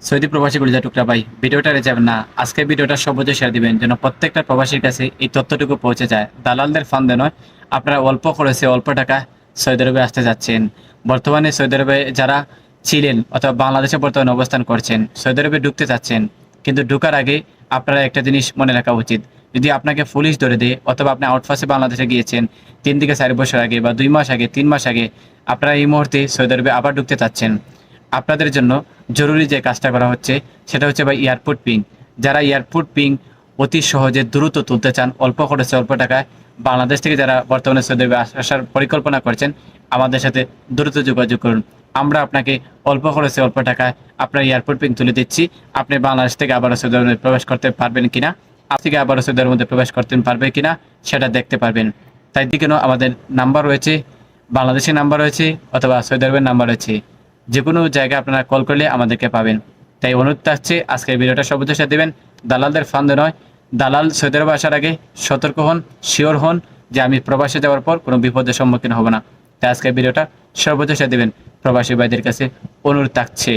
Saudi প্রবাসী কলিজা টুকরা ভাই, ভিডিওটা যাবেন না। আজকে ভিডিওটা সর্বোচ্চ শেয়ার দিবেন যেন প্রত্যেকটা প্রবাসীর কাছে এই তথ্যটুকু পৌঁছে যায়। দালালদের ফান্দে নয়, আপনারা অল্প খরচে অল্প টাকা সৌদি আরবে আসতে যাচ্ছেন। বর্তমানে সৌদি আরবে যারা ছিলেন অথবা বাংলাদেশে বর্তমানে অবস্থান করছেন, সৌদি আরবে ঢুকতে চাচ্ছেন, কিন্তু ঢুকার আগে আপনারা একটা জিনিস মনে রাখা উচিত। যদি আপনাকে পুলিশ ধরে দেয় অথবা আপনি আউটপাসে বাংলাদেশে গিয়েছেন 3 থেকে 4 বছর আগে বা 2 মাস আগে, 3 মাস আগে, আপনারা এই মুহূর্তে সৌদি আরবে আবার ঢুকতে চাচ্ছেন, আপনাদের জন্য জরুরি যে কাজটা করা হচ্ছে সেটা হচ্ছে ভাই এয়ারপোর্ট পিং। যারা এয়ারপোর্ট পিং অতি সহজে দ্রুত তুলতে চান অল্প খরচে অল্প টাকায়, বাংলাদেশ থেকে যারা বর্তমানে সৌদি আরবে আসার পরিকল্পনা করছেন, আমাদের সাথে দ্রুত যোগাযোগ করুন। আমরা আপনাকে অল্প খরচে অল্প টাকায় আপনার এয়ারপোর্ট পিং তুলে দিচ্ছি। আপনি বাংলাদেশ থেকে আবারও সৌদি আরবে প্রবেশ করতে পারবেন কিনা, আপ থেকে আবারও সৌদি আরবের মধ্যে প্রবেশ করতে পারবে কিনা সেটা দেখতে পারবেন। তাই দিকে আমাদের নাম্বার রয়েছে, বাংলাদেশের নাম্বার রয়েছে অথবা সৌদি আরবের নাম্বার রয়েছে। যে কোনো জায়গায় আপনারা কল করলে আমাদেরকে পাবেন। তাই অনুরোধ থাকছে আজকের ভিডিওটা সর্বোচ্চ শেয়ার দেবেন। দালালদের ফান্দে নয়, দালাল সৌদি আরবে আসার আগে সতর্ক হন, শিওর হন যে আমি প্রবাসে যাওয়ার পর কোনো বিপদের সম্মুখীন হব না। তাই আজকের ভিডিওটা সর্বোচ্চ শেয়ার দেবেন। প্রবাসী ভাইদের কাছে অনুরোধ থাকছে।